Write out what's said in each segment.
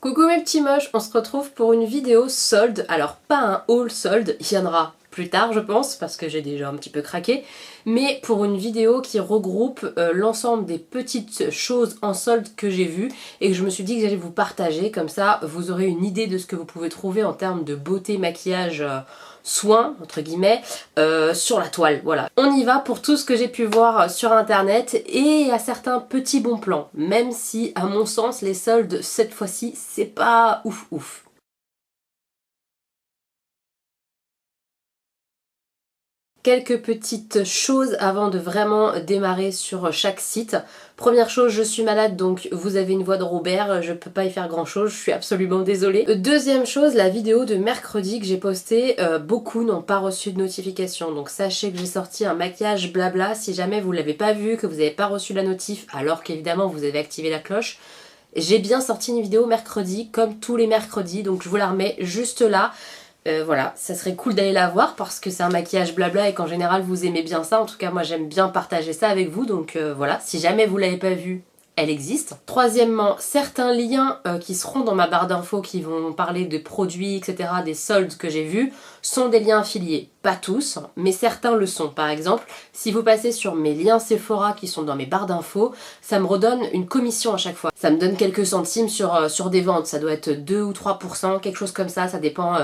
Coucou mes petits moches, on se retrouve pour une vidéo solde. Alors pas un haul solde, il y en aura plus tard je pense parce que j'ai déjà un petit peu craqué, mais pour une vidéo qui regroupe l'ensemble des petites choses en solde que j'ai vues et que je me suis dit que j'allais vous partager, comme ça vous aurez une idée de ce que vous pouvez trouver en termes de beauté, maquillage, soins entre guillemets sur la toile. Voilà, on y va pour tout ce que j'ai pu voir sur internet et à certains petits bons plans, même si à mon sens les soldes cette fois-ci c'est pas ouf ouf. Quelques petites choses avant de vraiment démarrer sur chaque site. Première chose, je suis malade donc vous avez une voix de Robert, je peux pas y faire grand chose, je suis absolument désolée. Deuxième chose, la vidéo de mercredi que j'ai postée, beaucoup n'ont pas reçu de notification. Donc sachez que j'ai sorti un maquillage blabla, si jamais vous l'avez pas vu, que vous n'avez pas reçu la notif alors qu'évidemment vous avez activé la cloche. J'ai bien sorti une vidéo mercredi comme tous les mercredis, donc je vous la remets juste là. Voilà, ça serait cool d'aller la voir parce que c'est un maquillage blabla et qu'en général vous aimez bien ça. En tout cas moi j'aime bien partager ça avec vous, donc voilà, si jamais vous l'avez pas vue, elle existe. Troisièmement, certains liens qui seront dans ma barre d'infos qui vont parler de produits, etc., des soldes que j'ai vus, sont des liens affiliés. Pas tous, mais certains le sont. Par exemple, si vous passez sur mes liens Sephora qui sont dans mes barres d'infos, ça me redonne une commission à chaque fois. Ça me donne quelques centimes sur des ventes, ça doit être 2 ou 3%, quelque chose comme ça dépend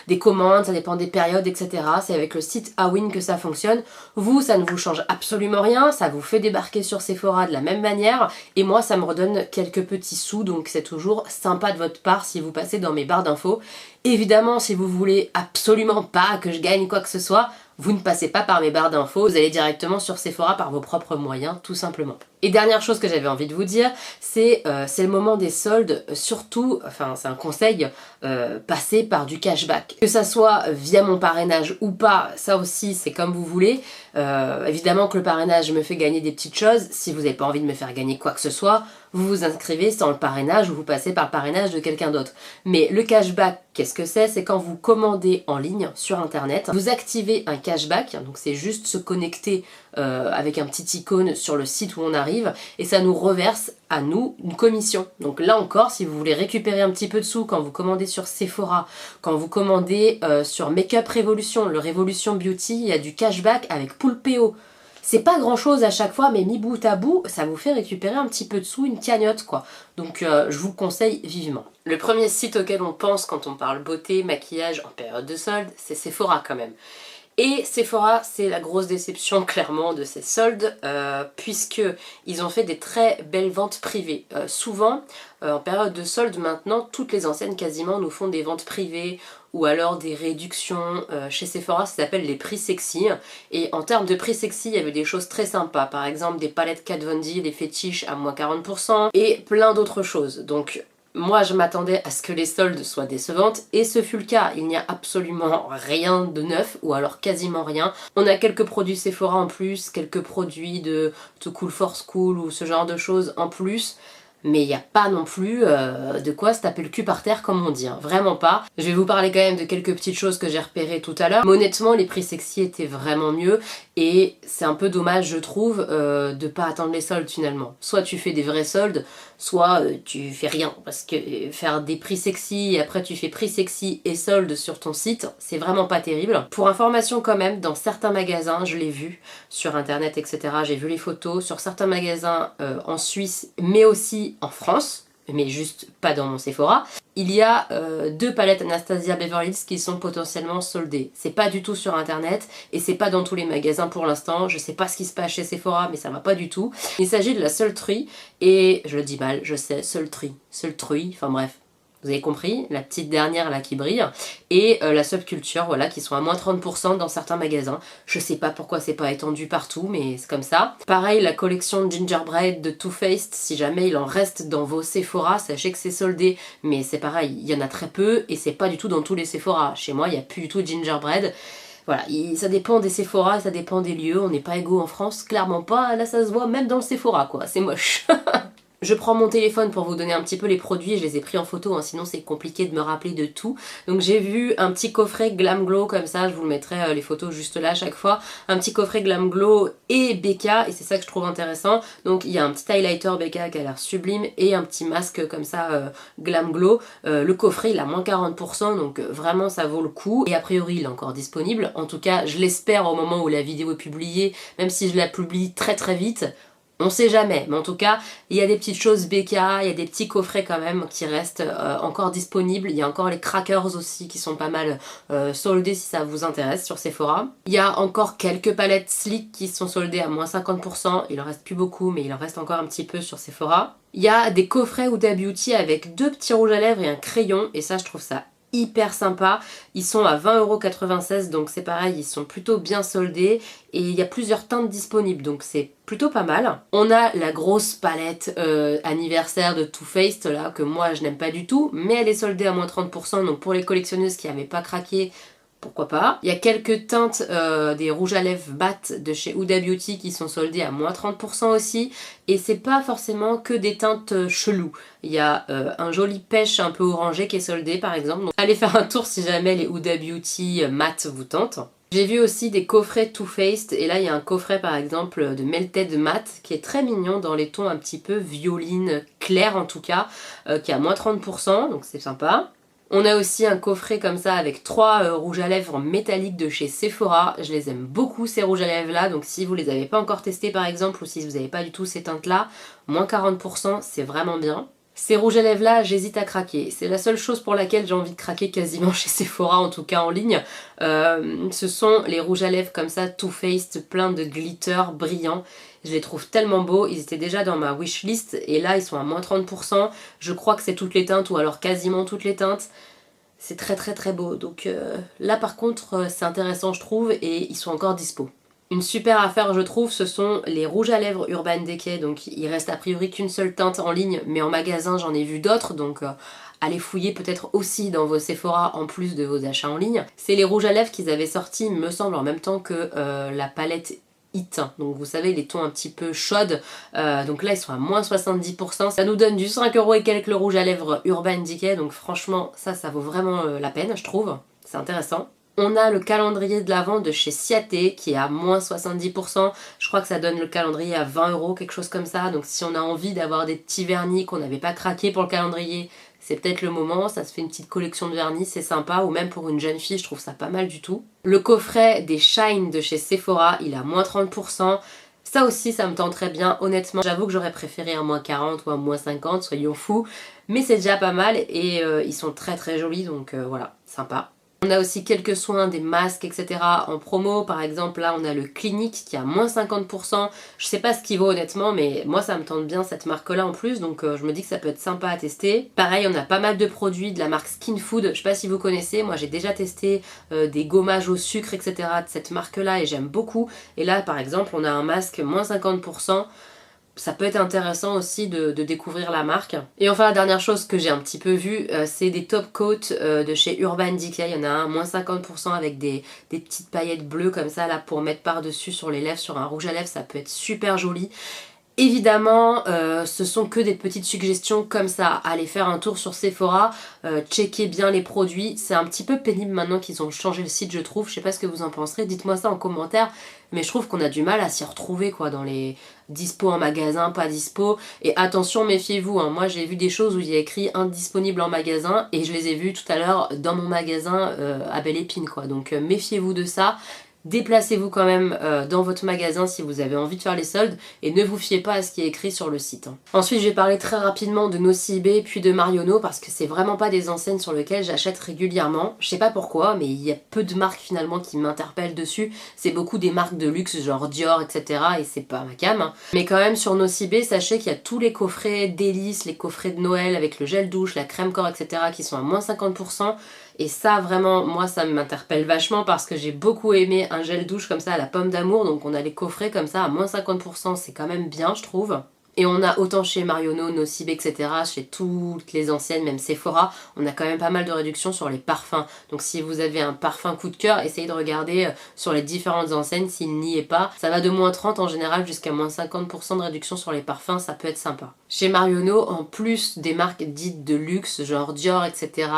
des commandes, ça dépend des périodes, etc. C'est avec le site Awin que ça fonctionne. Vous, ça ne vous change absolument rien, ça vous fait débarquer sur Sephora de la même manière, et moi ça me redonne quelques petits sous, donc c'est toujours sympa de votre part si vous passez dans mes barres d'infos. Évidemment, si vous voulez absolument pas que je gagne quoi que ce soit, vous ne passez pas par mes barres d'infos, vous allez directement sur Sephora par vos propres moyens, tout simplement. Et dernière chose que j'avais envie de vous dire, c'est le moment des soldes, surtout, enfin c'est un conseil, passer par du cashback. Que ça soit via mon parrainage ou pas, ça aussi c'est comme vous voulez. Évidemment que le parrainage me fait gagner des petites choses, si vous n'avez pas envie de me faire gagner quoi que ce soit, vous vous inscrivez sans le parrainage ou vous passez par le parrainage de quelqu'un d'autre. Mais le cashback, qu'est-ce que c'est? C'est quand vous commandez en ligne sur internet, vous activez un cashback, donc c'est juste se connecter avec un petit icône sur le site où on arrive et ça nous reverse à nous une commission. Donc là encore, si vous voulez récupérer un petit peu de sous quand vous commandez sur Sephora, quand vous commandez sur Makeup Revolution, le Revolution Beauty, il y a du cashback avec Poulpeo. C'est pas grand chose à chaque fois, mais mis bout à bout, ça vous fait récupérer un petit peu de sous, une cagnotte quoi. Donc je vous le conseille vivement. Le premier site auquel on pense quand on parle beauté, maquillage en période de solde, c'est Sephora quand même. Et Sephora, c'est la grosse déception clairement de ces soldes, puisque ils ont fait des très belles ventes privées. Souvent, en période de solde maintenant, toutes les enseignes quasiment nous font des ventes privées ou alors des réductions. Chez Sephora, ça s'appelle les prix sexy. Et en termes de prix sexy, il y avait des choses très sympas. Par exemple, des palettes Kat Von D, des fétiches à moins 40% et plein d'autres choses. Donc moi je m'attendais à ce que les soldes soient décevantes et ce fut le cas, il n'y a absolument rien de neuf ou alors quasiment rien. On a quelques produits Sephora en plus, quelques produits de Too Cool for School ou ce genre de choses en plus. Mais il n'y a pas non plus de quoi se taper le cul par terre comme on dit, hein. Vraiment pas. Je vais vous parler quand même de quelques petites choses que j'ai repérées tout à l'heure. Mais honnêtement, les prix sexy étaient vraiment mieux et c'est un peu dommage je trouve de pas attendre les soldes finalement. Soit tu fais des vrais soldes, soit tu fais rien. Parce que faire des prix sexy et après tu fais prix sexy et soldes sur ton site, c'est vraiment pas terrible. Pour information quand même, dans certains magasins, je l'ai vu sur internet etc, j'ai vu les photos, sur certains magasins en Suisse mais aussi en France, mais juste pas dans mon Sephora, il y a deux palettes Anastasia Beverly Hills qui sont potentiellement soldées. C'est pas du tout sur internet et c'est pas dans tous les magasins pour l'instant. Je sais pas ce qui se passe chez Sephora mais ça va pas du tout. Il s'agit de la Sultry et je le dis mal, je sais, Sultry, enfin bref. Vous avez compris, la petite dernière là qui brille, et la Subculture, voilà, qui sont à moins 30% dans certains magasins. Je sais pas pourquoi c'est pas étendu partout, mais c'est comme ça. Pareil, la collection Gingerbread de Too Faced, si jamais il en reste dans vos Sephora, sachez que c'est soldé, mais c'est pareil, il y en a très peu, et c'est pas du tout dans tous les Sephora. Chez moi, il n'y a plus du tout de Gingerbread. Voilà, ça dépend des Sephora, ça dépend des lieux, on n'est pas égaux en France, clairement pas, là ça se voit même dans le Sephora quoi, c'est moche. Je prends mon téléphone pour vous donner un petit peu les produits, je les ai pris en photo, hein, sinon c'est compliqué de me rappeler de tout. Donc j'ai vu un petit coffret Glam Glow comme ça, je vous mettrai les photos juste là à chaque fois. Un petit coffret Glam Glow et BK, et c'est ça que je trouve intéressant. Donc il y a un petit highlighter BK qui a l'air sublime et un petit masque comme ça Glam Glow. Le coffret il a moins 40%, donc vraiment ça vaut le coup. Et a priori il est encore disponible, en tout cas je l'espère au moment où la vidéo est publiée, même si je la publie très très vite. On sait jamais, mais en tout cas, il y a des petites choses BK, il y a des petits coffrets quand même qui restent encore disponibles. Il y a encore les crackers aussi qui sont pas mal soldés si ça vous intéresse sur Sephora. Il y a encore quelques palettes Sleek qui sont soldées à moins 50%. Il en reste plus beaucoup, mais il en reste encore un petit peu sur Sephora. Il y a des coffrets Huda Beauty avec 2 petits rouges à lèvres et un crayon, et ça je trouve ça hyper sympa. Ils sont à 20,96 €, donc c'est pareil, ils sont plutôt bien soldés et il y a plusieurs teintes disponibles, donc c'est plutôt pas mal. On a la grosse palette anniversaire de Too Faced là, que moi je n'aime pas du tout, mais elle est soldée à moins 30%, donc pour les collectionneuses qui n'avaient pas craqué, pourquoi pas. Il y a quelques teintes des rouges à lèvres mat de chez Huda Beauty qui sont soldées à moins 30% aussi. Et c'est pas forcément que des teintes cheloues. Il y a un joli pêche un peu orangé qui est soldé par exemple. Donc allez faire un tour si jamais les Huda Beauty mat vous tentent. J'ai vu aussi des coffrets Too Faced et là il y a un coffret par exemple de Melted Matte qui est très mignon dans les tons un petit peu violine clair en tout cas, qui est à moins 30%, donc c'est sympa. On a aussi un coffret comme ça avec 3 rouges à lèvres métalliques de chez Sephora. Je les aime beaucoup ces rouges à lèvres là, donc si vous les avez pas encore testés par exemple, ou si vous n'avez pas du tout ces teintes là, moins 40%, c'est vraiment bien. Ces rouges à lèvres là, j'hésite à craquer. C'est la seule chose pour laquelle j'ai envie de craquer quasiment chez Sephora, en tout cas en ligne. Ce sont les rouges à lèvres comme ça, Too Faced, plein de glitter, brillants. Je les trouve tellement beaux, ils étaient déjà dans ma wishlist et là ils sont à moins 30%. Je crois que c'est toutes les teintes ou alors quasiment toutes les teintes. C'est très très très beau, donc là par contre c'est intéressant je trouve et ils sont encore dispo. Une super affaire je trouve, ce sont les rouges à lèvres Urban Decay, donc il reste a priori qu'une seule teinte en ligne, mais en magasin j'en ai vu d'autres, donc allez fouiller peut-être aussi dans vos Sephora en plus de vos achats en ligne. C'est les rouges à lèvres qu'ils avaient sortis, me semble, en même temps que la palette Hit, donc vous savez les tons un petit peu chaudes, donc là ils sont à moins 70%, ça nous donne du 5 € et quelques le rouge à lèvres Urban Decay, donc franchement ça vaut vraiment la peine je trouve, c'est intéressant. On a le calendrier de l'Avent de chez Ciaté qui est à moins 70%, je crois que ça donne le calendrier à 20 €, quelque chose comme ça, donc si on a envie d'avoir des petits vernis qu'on n'avait pas craqué pour le calendrier, c'est peut-être le moment, ça se fait une petite collection de vernis, c'est sympa, ou même pour une jeune fille, je trouve ça pas mal du tout. Le coffret des Shine de chez Sephora, il a moins 30%. Ça aussi, ça me tenterait bien, honnêtement. J'avoue que j'aurais préféré un moins 40 ou un moins 50, soyons fous. Mais c'est déjà pas mal et ils sont très très jolis, donc voilà, sympa. On a aussi quelques soins, des masques, etc. en promo. Par exemple, là, on a le Clinique qui a moins 50%. Je sais pas ce qu'il vaut honnêtement, mais moi, ça me tente bien cette marque-là en plus. Donc, je me dis que ça peut être sympa à tester. Pareil, on a pas mal de produits de la marque Skin Food. Je sais pas si vous connaissez. Moi, j'ai déjà testé des gommages au sucre, etc. de cette marque-là et j'aime beaucoup. Et là, par exemple, on a un masque moins 50%. Ça peut être intéressant aussi de découvrir la marque. Et enfin la dernière chose que j'ai un petit peu vue, c'est des top coats de chez Urban Decay. Il y en a un moins 50% avec des petites paillettes bleues comme ça là pour mettre par dessus sur les lèvres, sur un rouge à lèvres, ça peut être super joli. Évidemment, ce sont que des petites suggestions comme ça. Allez faire un tour sur Sephora, checker bien les produits. C'est un petit peu pénible maintenant qu'ils ont changé le site, je trouve. Je sais pas ce que vous en penserez, dites-moi ça en commentaire. Mais je trouve qu'on a du mal à s'y retrouver quoi, dans les dispo en magasin, pas dispo. Et attention, méfiez-vous, hein. Moi j'ai vu des choses où il y a écrit indisponible en magasin et je les ai vues tout à l'heure dans mon magasin à Belle Épine quoi. Donc méfiez-vous de ça. Déplacez-vous quand même dans votre magasin si vous avez envie de faire les soldes et ne vous fiez pas à ce qui est écrit sur le site. Ensuite je vais parler très rapidement de Nocibé puis de Marionneau parce que c'est vraiment pas des enseignes sur lesquelles j'achète régulièrement. Je sais pas pourquoi mais il y a peu de marques finalement qui m'interpellent dessus. C'est beaucoup des marques de luxe genre Dior etc. et c'est pas ma came. Mais quand même sur Nocibé sachez qu'il y a tous les coffrets délices, les coffrets de Noël avec le gel douche, la crème corps etc. qui sont à moins 50%. Et ça vraiment moi ça m'interpelle vachement parce que j'ai beaucoup aimé un gel douche comme ça à la pomme d'amour, donc on a les coffrets comme ça à moins 50%, c'est quand même bien je trouve. Et on a autant chez Marionneau, Nocib, etc., chez toutes les anciennes, même Sephora, on a quand même pas mal de réductions sur les parfums. Donc si vous avez un parfum coup de cœur, essayez de regarder sur les différentes enseignes s'il n'y est pas. Ça va de moins 30 en général jusqu'à moins 50% de réduction sur les parfums, ça peut être sympa. Chez Marionneau, en plus des marques dites de luxe, genre Dior, etc.,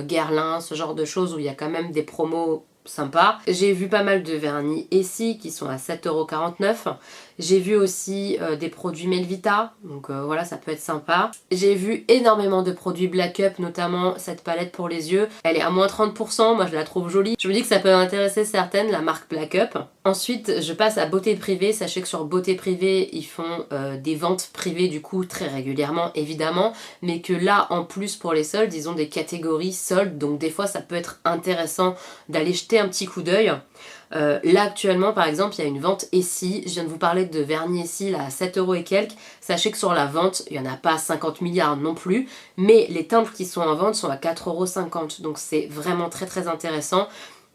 Guerlain, ce genre de choses où il y a quand même des promos sympa. J'ai vu pas mal de vernis Essie qui sont à 7,49 €. J'ai vu aussi des produits Melvita, donc voilà, ça peut être sympa. J'ai vu énormément de produits Black Up, notamment cette palette pour les yeux. Elle est à moins 30%, moi je la trouve jolie. Je me dis que ça peut intéresser certaines, la marque Black Up. Ensuite, je passe à Beauté Privée. Sachez que sur Beauté Privée, ils font des ventes privées du coup très régulièrement, évidemment, mais que là, en plus pour les soldes, ils ont des catégories soldes, donc des fois ça peut être intéressant d'aller jeter un petit coup d'œil. Là actuellement par exemple il y a une vente Essie, je viens de vous parler de vernis Essie là à 7 € et quelques. Sachez que sur la vente il n'y en a pas 50 milliards non plus, mais les teintes qui sont en vente sont à 4,50 €, donc c'est vraiment très très intéressant.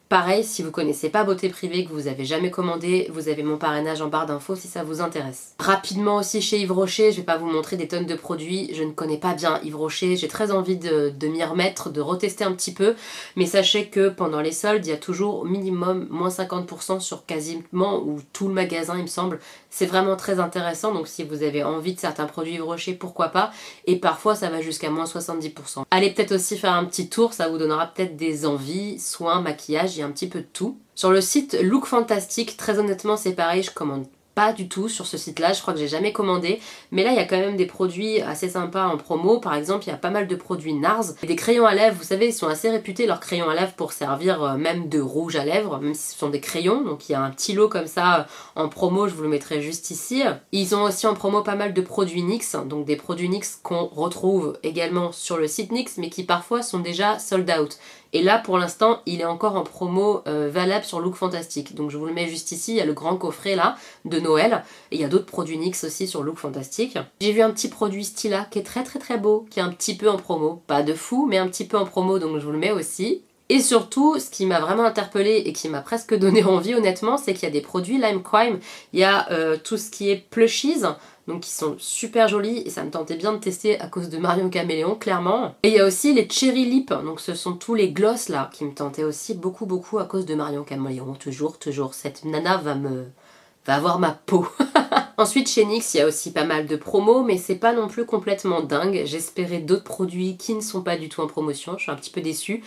Pareil, si vous connaissez pas Beauté Privée, que vous avez jamais commandé, vous avez mon parrainage en barre d'infos si ça vous intéresse. Rapidement aussi chez Yves Rocher, je vais pas vous montrer des tonnes de produits, je ne connais pas bien Yves Rocher, j'ai très envie de m'y remettre, de retester un petit peu, mais sachez que pendant les soldes, il y a toujours au minimum moins 50% sur quasiment ou tout le magasin il me semble. C'est vraiment très intéressant, donc si vous avez envie de certains produits Yves Rocher, pourquoi pas, et parfois ça va jusqu'à moins 70%. Allez peut-être aussi faire un petit tour, ça vous donnera peut-être des envies, soins, maquillage, il y a un petit peu de tout. Sur le site Look Fantastic, très honnêtement c'est pareil, je commande pas du tout sur ce site là, je crois que j'ai jamais commandé, mais là il y a quand même des produits assez sympas en promo. Par exemple il y a pas mal de produits NARS, et des crayons à lèvres, vous savez ils sont assez réputés leurs crayons à lèvres pour servir même de rouge à lèvres, même si ce sont des crayons, donc il y a un petit lot comme ça en promo, je vous le mettrai juste ici. Ils ont aussi en promo pas mal de produits NYX, donc des produits NYX qu'on retrouve également sur le site NYX mais qui parfois sont déjà sold out. Et là pour l'instant il est encore en promo valable sur Look Fantastic, donc je vous le mets juste ici, il y a le grand coffret là de Noël, et il y a d'autres produits NYX aussi sur Look Fantastic. J'ai vu un petit produit Stila qui est très très très beau, qui est un petit peu en promo, pas de fou mais un petit peu en promo, donc je vous le mets aussi. Et surtout, ce qui m'a vraiment interpellée et qui m'a presque donné envie honnêtement, c'est qu'il y a des produits Lime Crime, il y a tout ce qui est plushies, donc qui sont super jolis et ça me tentait bien de tester à cause de Marion Caméléon clairement. Et il y a aussi les Cherry Lip, donc ce sont tous les gloss là qui me tentaient aussi beaucoup à cause de Marion Caméléon, toujours, cette nana va avoir ma peau. Ensuite chez NYX il y a aussi pas mal de promos, mais c'est pas non plus complètement dingue, j'espérais d'autres produits qui ne sont pas du tout en promotion, je suis un petit peu déçue.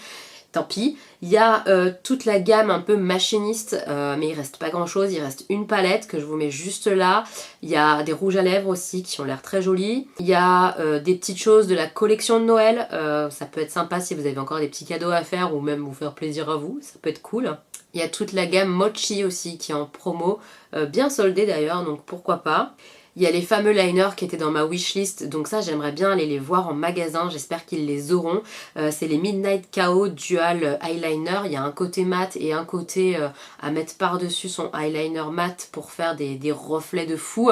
Tant pis. Il y a toute la gamme un peu machiniste, mais il reste pas grand chose, il reste une palette que je vous mets juste là. Il y a des rouges à lèvres aussi qui ont l'air très jolis. Il y a des petites choses de la collection de Noël, ça peut être sympa si vous avez encore des petits cadeaux à faire ou même vous faire plaisir à vous, ça peut être cool. Il y a toute la gamme Mochi aussi qui est en promo, bien soldée d'ailleurs, donc pourquoi pas. Il y a les fameux liners qui étaient dans ma wishlist, donc ça j'aimerais bien aller les voir en magasin, j'espère qu'ils les auront. C'est les Midnight KO Dual Eyeliner, il y a un côté mat et un côté à mettre par-dessus son eyeliner mat pour faire des reflets de fou.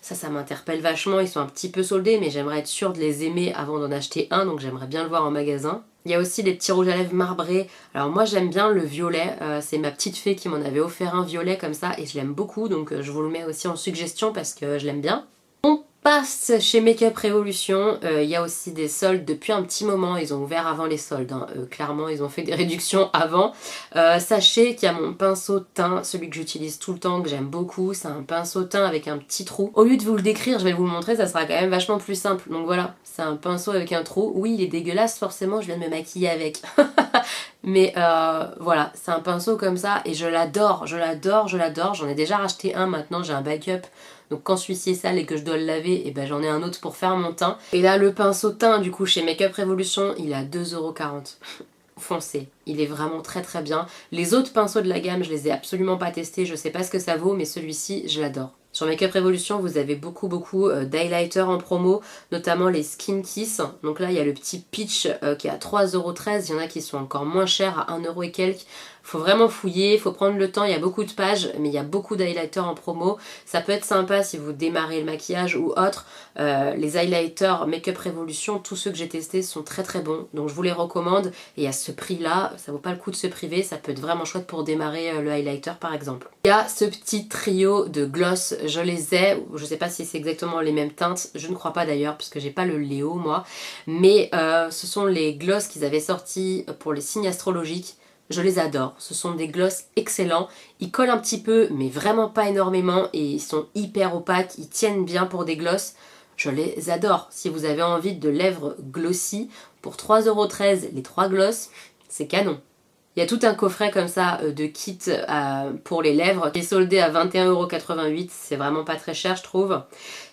Ça m'interpelle vachement, ils sont un petit peu soldés mais j'aimerais être sûre de les aimer avant d'en acheter un, donc j'aimerais bien le voir en magasin. Il y a aussi les petits rouges à lèvres marbrés. Alors moi j'aime bien le violet, c'est ma petite fée qui m'en avait offert un violet comme ça et je l'aime beaucoup, donc je vous le mets aussi en suggestion parce que je l'aime bien. On passe chez Makeup Revolution, il y a aussi des soldes depuis un petit moment, ils ont ouvert avant les soldes, hein. Clairement ils ont fait des réductions avant. Sachez qu'il y a mon pinceau teint, celui que j'utilise tout le temps, que j'aime beaucoup, c'est un pinceau teint avec un petit trou. Au lieu de vous le décrire, je vais vous le montrer, ça sera quand même vachement plus simple, donc voilà, c'est un pinceau avec un trou. Oui il est dégueulasse, forcément je viens de me maquiller avec. Mais voilà, c'est un pinceau comme ça et je l'adore, j'en ai déjà racheté un, maintenant j'ai un backup. Donc quand celui-ci est sale et que je dois le laver, et ben j'en ai un autre pour faire mon teint. Et là le pinceau teint du coup chez Makeup Revolution, il est à 2,40 €. Foncé, il est vraiment très très bien. Les autres pinceaux de la gamme, je les ai absolument pas testés, je sais pas ce que ça vaut, mais celui-ci, je l'adore. Sur Makeup Revolution, vous avez beaucoup d'highlighters en promo, notamment les Skin Kiss. Donc là, il y a le petit Peach qui est à 3,13 €. Il y en a qui sont encore moins chers, à 1 € et quelques. Faut vraiment fouiller, faut prendre le temps, il y a beaucoup de pages, mais il y a beaucoup d'highlighters en promo. Ça peut être sympa si vous démarrez le maquillage ou autre. Les highlighters Makeup Revolution, tous ceux que j'ai testés sont très très bons, donc je vous les recommande. Et à ce prix-là, ça vaut pas le coup de se priver, ça peut être vraiment chouette pour démarrer le highlighter par exemple. Il y a ce petit trio de gloss, je les ai, je sais pas si c'est exactement les mêmes teintes, je ne crois pas d'ailleurs puisque j'ai pas le Léo moi, mais ce sont les gloss qu'ils avaient sortis pour les signes astrologiques. Je les adore, ce sont des gloss excellents, ils collent un petit peu mais vraiment pas énormément et ils sont hyper opaques, ils tiennent bien pour des gloss, je les adore. Si vous avez envie de lèvres glossy, pour 3,13€ les 3 gloss, c'est canon. Il y a tout un coffret comme ça de kits pour les lèvres qui est soldé à 21,88€, c'est vraiment pas très cher je trouve.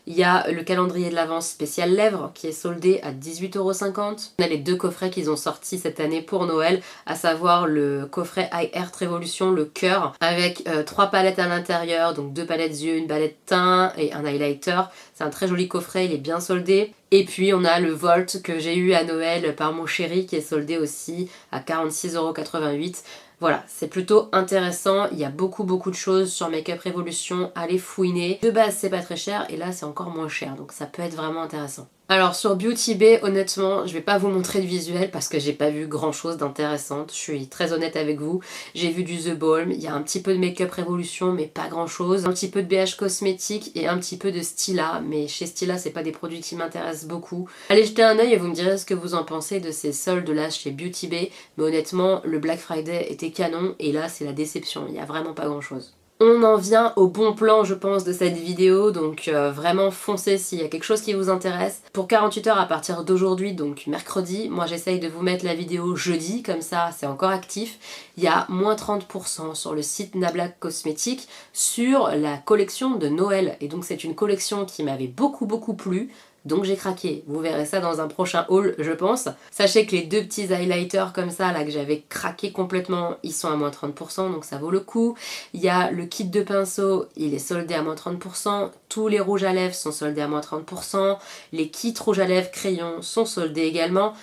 Il y a le calendrier de l'Avent spécial lèvres qui est soldé à 18,50€. On a les deux coffrets qu'ils ont sortis cette année pour Noël, à savoir le coffret Eye Heart Revolution, le cœur, avec 3 palettes à l'intérieur, donc 2 palettes yeux, une palette teint et un highlighter. C'est un très joli coffret, il est bien soldé. Et puis on a le Volt que j'ai eu à Noël par mon chéri qui est soldé aussi à 46,88€. Voilà, c'est plutôt intéressant, il y a beaucoup de choses sur Makeup Revolution, allez fouiner. De base c'est pas très cher et là c'est encore moins cher, donc ça peut être vraiment intéressant. Alors sur Beauty Bay, honnêtement, je vais pas vous montrer le visuel parce que j'ai pas vu grand chose d'intéressant, je suis très honnête avec vous. J'ai vu du The Balm, il y a un petit peu de Makeup Revolution mais pas grand chose, un petit peu de BH Cosmétiques et un petit peu de Stila, mais chez Stila c'est pas des produits qui m'intéressent beaucoup. Allez jeter un œil et vous me direz ce que vous en pensez de ces soldes là chez Beauty Bay, mais honnêtement le Black Friday était canon et là c'est la déception, il y a vraiment pas grand chose. On en vient au bon plan je pense de cette vidéo, donc vraiment foncez s'il y a quelque chose qui vous intéresse. Pour 48 heures à partir d'aujourd'hui, donc mercredi, moi j'essaye de vous mettre la vidéo jeudi, comme ça c'est encore actif. Il y a moins 30% sur le site Nabla Cosmétiques sur la collection de Noël. Et donc c'est une collection qui m'avait beaucoup plu. Donc j'ai craqué, vous verrez ça dans un prochain haul je pense. Sachez que les deux petits highlighters comme ça là que j'avais craqué complètement, ils sont à moins 30% donc ça vaut le coup. Il y a le kit de pinceau, il est soldé à moins 30%. Tous les rouges à lèvres sont soldés à moins 30%. Les kits rouges à lèvres crayons sont soldés également.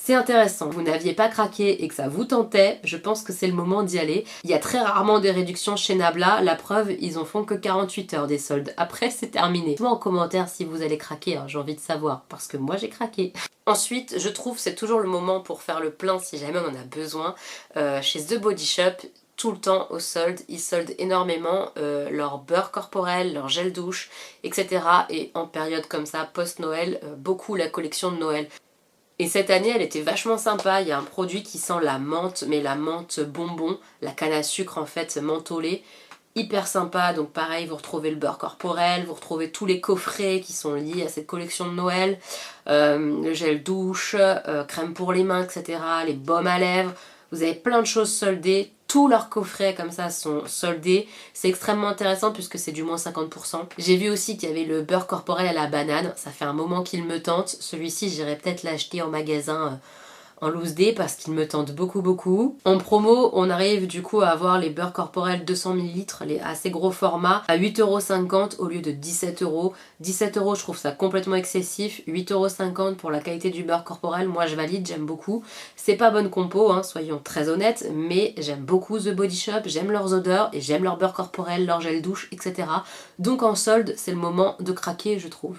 C'est intéressant, vous n'aviez pas craqué et que ça vous tentait, je pense que c'est le moment d'y aller. Il y a très rarement des réductions chez Nabla, la preuve, ils en font que 48 heures des soldes. Après, c'est terminé. Dites-moi en commentaire si vous allez craquer, hein, j'ai envie de savoir, parce que moi j'ai craqué. Ensuite, je trouve c'est toujours le moment pour faire le plein si jamais on en a besoin. Chez The Body Shop, tout le temps au solde, ils soldent énormément leur beurre corporel, leur gel douche, etc. Et en période comme ça, post-Noël, beaucoup la collection de Noël. Et cette année elle était vachement sympa, il y a un produit qui sent la menthe, mais la menthe bonbon, la canne à sucre en fait mentholée, hyper sympa. Donc pareil, vous retrouvez le beurre corporel, vous retrouvez tous les coffrets qui sont liés à cette collection de Noël, le gel douche, crème pour les mains, etc., les baumes à lèvres, vous avez plein de choses soldées. Tous leurs coffrets comme ça sont soldés, c'est extrêmement intéressant puisque c'est du moins 50%. J'ai vu aussi qu'il y avait le beurre corporel à la banane, ça fait un moment qu'il me tente. Celui-ci j'irai peut-être l'acheter en magasin en loose day parce qu'il me tente beaucoup. En promo, on arrive du coup à avoir les beurres corporels 200ml, les assez gros formats, à 8,50€ au lieu de 17€. 17€ je trouve ça complètement excessif, 8,50€ pour la qualité du beurre corporel, moi je valide, j'aime beaucoup. C'est pas bonne compo, hein, soyons très honnêtes, mais j'aime beaucoup The Body Shop, j'aime leurs odeurs et j'aime leur beurre corporel, leur gel douche, etc. Donc en solde, c'est le moment de craquer je trouve.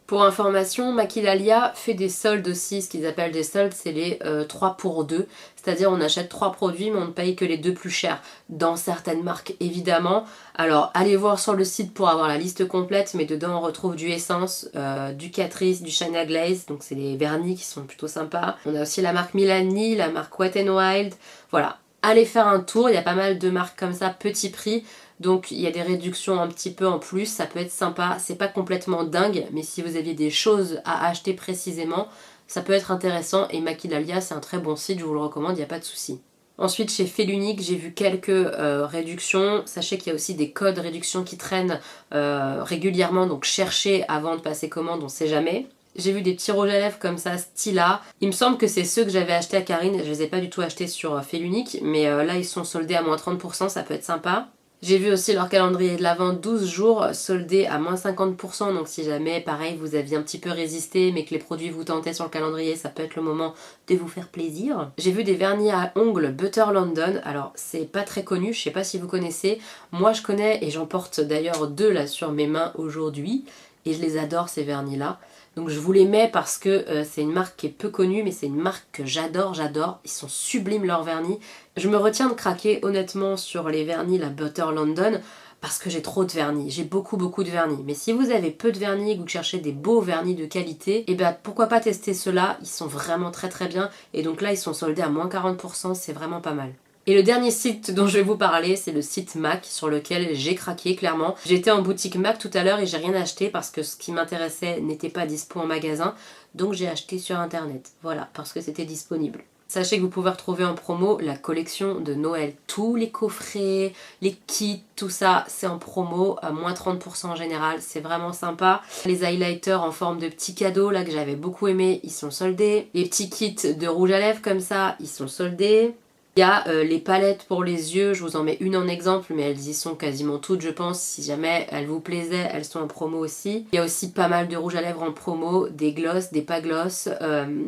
Pour information, Maquilalia fait des soldes aussi, ce qu'ils appellent des soldes, c'est les 3 pour 2, c'est-à-dire on achète 3 produits mais on ne paye que les 2 plus chers, dans certaines marques évidemment. Alors allez voir sur le site pour avoir la liste complète, mais dedans on retrouve du Essence, du Catrice, du China Glaze, donc c'est les vernis qui sont plutôt sympas. On a aussi la marque Milani, la marque Wet n Wild, voilà. Allez faire un tour, il y a pas mal de marques comme ça, petit prix. Donc il y a des réductions un petit peu en plus, ça peut être sympa, c'est pas complètement dingue, mais si vous aviez des choses à acheter précisément, ça peut être intéressant et Maquilalia c'est un très bon site, je vous le recommande, il n'y a pas de souci. Ensuite chez Fait l'Unique j'ai vu quelques réductions, sachez qu'il y a aussi des codes réduction qui traînent régulièrement, donc cherchez avant de passer commande, on sait jamais. J'ai vu des petits rouges à lèvres comme ça, Stila. Il me semble que c'est ceux que j'avais achetés à Karine, je les ai pas du tout achetés sur Fait l'Unique, mais là ils sont soldés à moins 30%, ça peut être sympa. J'ai vu aussi leur calendrier de l'Avent 12 jours soldé à moins 50%, donc si jamais pareil vous aviez un petit peu résisté mais que les produits vous tentaient sur le calendrier, ça peut être le moment de vous faire plaisir. J'ai vu des vernis à ongles Butter London, alors c'est pas très connu, je sais pas si vous connaissez, moi je connais et j'en porte d'ailleurs 2 là sur mes mains aujourd'hui et je les adore ces vernis là. Donc je vous les mets parce que c'est une marque qui est peu connue mais c'est une marque que j'adore, ils sont sublimes leurs vernis. Je me retiens de craquer honnêtement sur les vernis la Butter London parce que j'ai trop de vernis, j'ai beaucoup de vernis. Mais si vous avez peu de vernis et que vous cherchez des beaux vernis de qualité, et ben pourquoi pas tester ceux-là, ils sont vraiment très bien. Et donc là ils sont soldés à moins 40%, c'est vraiment pas mal. Et le dernier site dont je vais vous parler, c'est le site MAC sur lequel j'ai craqué clairement. J'étais en boutique MAC tout à l'heure et j'ai rien acheté parce que ce qui m'intéressait n'était pas dispo en magasin. Donc j'ai acheté sur internet, voilà, parce que c'était disponible. Sachez que vous pouvez retrouver en promo la collection de Noël. Tous les coffrets, les kits, tout ça, c'est en promo à moins 30% en général. C'est vraiment sympa. Les highlighters en forme de petits cadeaux, là, que j'avais beaucoup aimé, ils sont soldés. Les petits kits de rouge à lèvres comme ça, ils sont soldés. Il y a les palettes pour les yeux, je vous en mets une en exemple, mais elles y sont quasiment toutes je pense. Si jamais elles vous plaisaient, elles sont en promo aussi. Il y a aussi pas mal de rouge à lèvres en promo, des gloss, des pas gloss,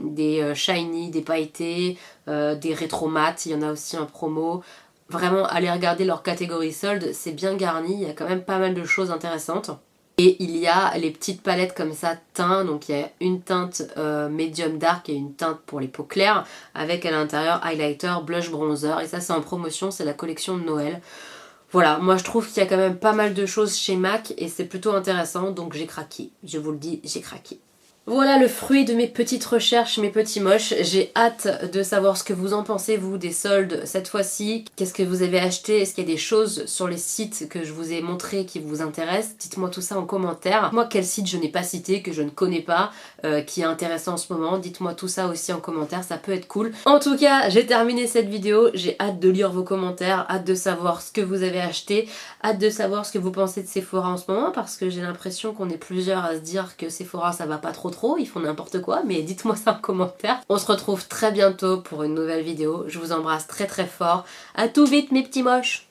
des shiny, des pailletés, des rétro mat, il y en a aussi en promo. Vraiment, allez regarder leur catégorie solde, c'est bien garni, il y a quand même pas mal de choses intéressantes. Et il y a les petites palettes comme ça teint, donc il y a une teinte medium dark et une teinte pour les peaux claires, avec à l'intérieur highlighter, blush, bronzer, et ça c'est en promotion, c'est la collection de Noël. Voilà, moi je trouve qu'il y a quand même pas mal de choses chez MAC et c'est plutôt intéressant, donc j'ai craqué, je vous le dis, j'ai craqué. Voilà le fruit de mes petites recherches, mes petits moches. J'ai hâte de savoir ce que vous en pensez, vous, des soldes cette fois-ci. Qu'est-ce que vous avez acheté? Est-ce qu'il y a des choses sur les sites que je vous ai montrés qui vous intéressent? Dites-moi tout ça en commentaire. Moi, quel site je n'ai pas cité, que je ne connais pas, qui est intéressant en ce moment? Dites-moi tout ça aussi en commentaire, ça peut être cool. En tout cas, j'ai terminé cette vidéo. J'ai hâte de lire vos commentaires, hâte de savoir ce que vous avez acheté, hâte de savoir ce que vous pensez de Sephora en ce moment, parce que j'ai l'impression qu'on est plusieurs à se dire que Sephora, ça va pas trop, ils font n'importe quoi, mais dites-moi ça en commentaire. On se retrouve très bientôt pour une nouvelle vidéo. Je vous embrasse très fort. À tout vite mes petits moches.